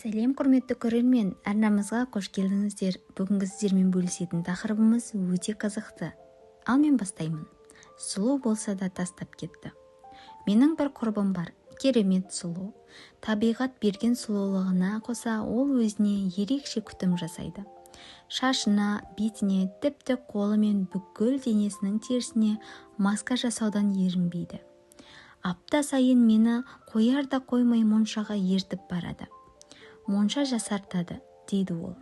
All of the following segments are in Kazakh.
Сәлем құрметті көрермен, арнамызға қош келдіңіздер. Бүгінгі сіздермен бөлісетін тақырыбымыз өте қызықты. Ал мен бастаймын. Сұлу болса да тастап кетті. Менің бір құрбым бар, керемет сұлу. Табиғат берген сұлулығына қоса ол өзіне ерекше күтім жасайды. Шашына, бетіне, тіпті қолы мен бүкіл денесінің терісіне маска жасаудан ерінбейді. Апта сайын мені қояр да қоймай моншаға ертіп барады. Монша жасартады, дейді ол.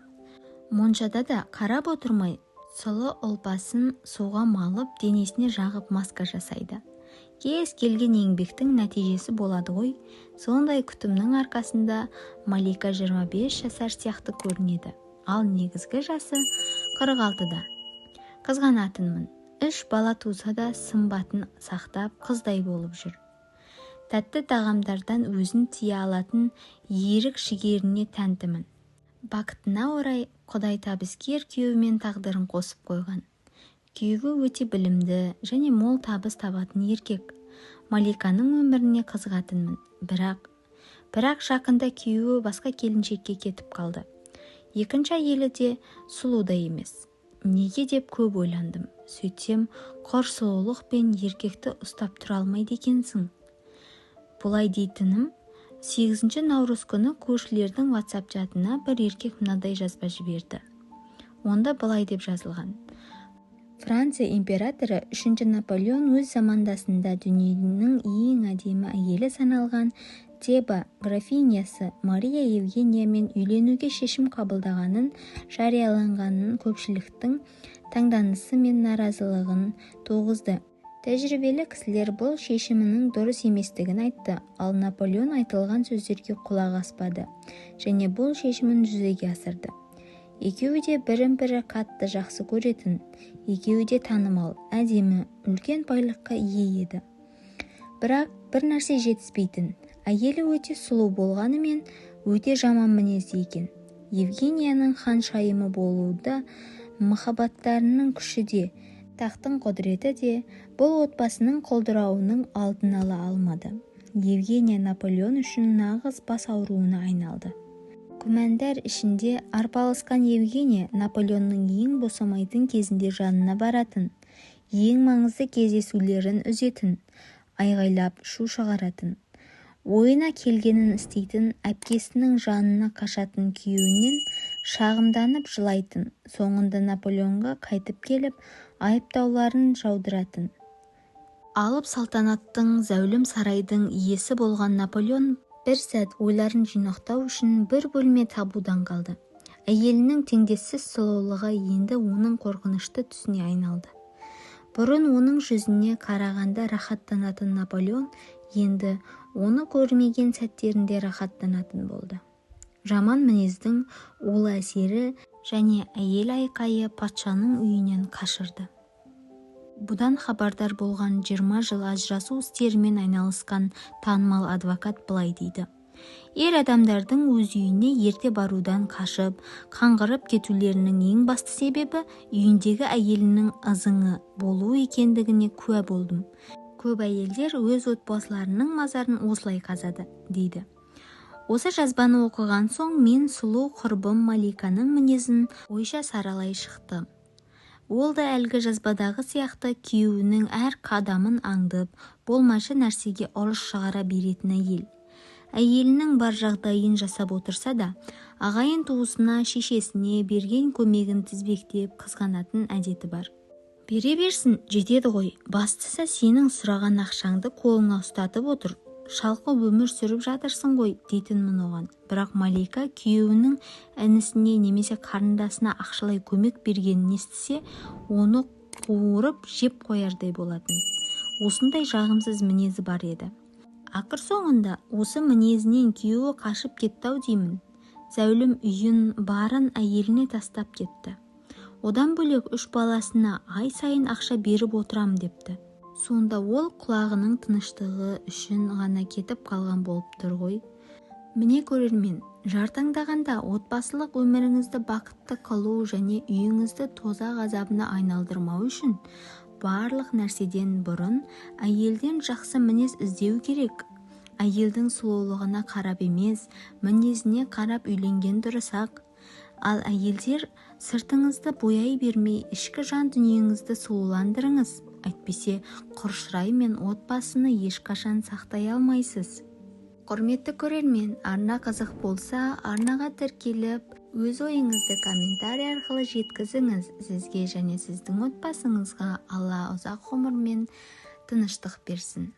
Моншада да қарап отырмай, сұлы ұлпасын суға малып, денесіне жағып маска жасайды. Кез келген еңбектің нәтижесі болады ғой. Сондай күтімнің арқасында Малика 25 жасар сияқты көрінеді. Ал негізгі жасы 46-да. Қызғанатынмын. 3 бала туса да сымбатын сақтап қыздай болып жүр. Тәтті тағамдардан өзін тие алатын ерік жігеріне тәнтімін. Бақытына орай Құдай табыскер күйеуімен тағдырын қосып қойған. Күйеуі өте білімді және мол табыс табатын еркек. Маликаның өміріне қызығатынмын. Бірақ жақында күйеуі басқа келіншекке кетіп қалды. Екінші әйелі де сұлу да емес. Неге деп көп ойландым. Сөйтсем, құр сұлулық пен еркекті ұстап тұра алмайды екенсің. Бұлай дейтінім, 8 наурыз күні көршілердің WhatsApp чатына бір еркек мынадай жазба жіберді. Онда былай деп жазылған. Франция императоры 3 Наполеон өз замандасында дүниенің ең әдемі әйелі саналған Теба графинясы Мария Евгениямен үйленуге шешім қабылдағанын жарияланғанын көпшіліктің таңданысы мен наразылығын туғызды. Тәжірибелі кісілер бұл шешімінің дұрыс еместігін айтты, ал Наполеон айтылған сөздерге құлақ аспады және бұл шешімін жүзеге асырды. Екеуі де бірін-бірі қатты жақсы көретін, екеуі де танымал, әдемі, үлкен байлыққа ие еді. Бірақ бір нәрсе жетіспейтін, әйелі өте сұлу болғанымен өте жаман мінезді екен. Евгенияның ханшайымы болуы махаббаттарының күші де, тақтың құдіреті де бұл отбасының құлдырауының алдын ала алмады. Евгения Наполеон үшін нағыз бас ауруына айналды. Күмәндар ішінде арпалысқан Евгения Наполеонның ең босамайтын кезінде жанына баратын, ең маңызды кездесулерін үзетін, айғайлап шу шығаратын, ойына келгенін істейтін, әпкесінің жанына қашатын күйеуінен шағымданып жылайтын, соңында Наполеонға қайтып келіп, айыптауларын жаудыратын. Алып салтанаттың зәулім сарайдың иесі болған Наполеон бір сәт ойларын жинақтау үшін бір бөлме табудан қалды. Әйелінің теңдессіз сұлулығы енді оның қорқынышты түсіне айналды. Бұрын оның жүзіне қарағанда рахаттанатын Наполеон енді оны көрмеген сәттерінде рахаттанатын болды. Жаман мінездің улы әсері және әйел айқайы патшаның үйінен қашырды. Бұдан хабардар болған 20 жыл ажырасу істерімен айналысқан танымал адвокат былай дейді. Ер адамдардың өз үйіне ерте барудан қашып, қаңғырып кетулерінің ең басты себебі үйіндегі әйелінің ызыңы болу екендігіне куә болдым. Көп әйелдер өз отбасыларының мазарын осылай қазады, дейді. Осы жазбаны оқыған соң мен сұлу құрбым Маликаның мінезін ойша саралай шықтым. Ол да әлгі жазбадағы сияқты күйеуінің әр қадамын аңдып, болмашы нәрсеге ұрыс шығара беретін әйел. Әйелінің бар жағдайын жасап отырса да, ағайын туысына, шешесіне берген көмегін тізбектеп қызғанатын әдеті бар. Бере берсін, жетеді ғой. Бастысы сенің сұраған ақшаңды қолыңа ұстатып отыр. Шалқы өмір сүріп жатырсың ғой, дейтінмін оған. Бірақ Малика күйеуінің інісіне немесе қарындасына ақшалай көмек бергенін естісе, оны қуырып жеп қоярдай болатын. Осындай жағымсыз мінезі бар еді. Ақыр соңында осы мінезінен күйеуі қашып кетті-ау деймін. Зәулім үйін, барын әйеліне тастап кетті. Одан бөлек 3 баласына ай сайын ақша беріп отырам депті. Сонда ол құлағының тыныштығы үшін ғана кетіп қалған болып тұр ғой. Міне көрермен, жар таңдағанда отбасылық өміріңізді бақытты қылу және үйіңізді тозақ азабына айналдырмау үшін барлық нәрседен бұрын әйелден жақсы мінез іздеу керек. әйелдің сұлулығына қарап емес, мінезіне қарап үйленген дұрыс-ақ. Ал әйелдер, сыртыңызды бояй бермей, ішкі жан дүниеңізді сұлуландырыңыз. Әйтпесе, құр шырай мен отбасыны ешқашан сақтай алмайсыз. Құрметті көрермен, арна қызық болса, арнаға тіркеліп, өз ойыңызды комментарий арқылы жеткізіңіз. Сізге және сіздің отбасыңызға Алла ұзақ ғұмыр мен тыныштық берсін.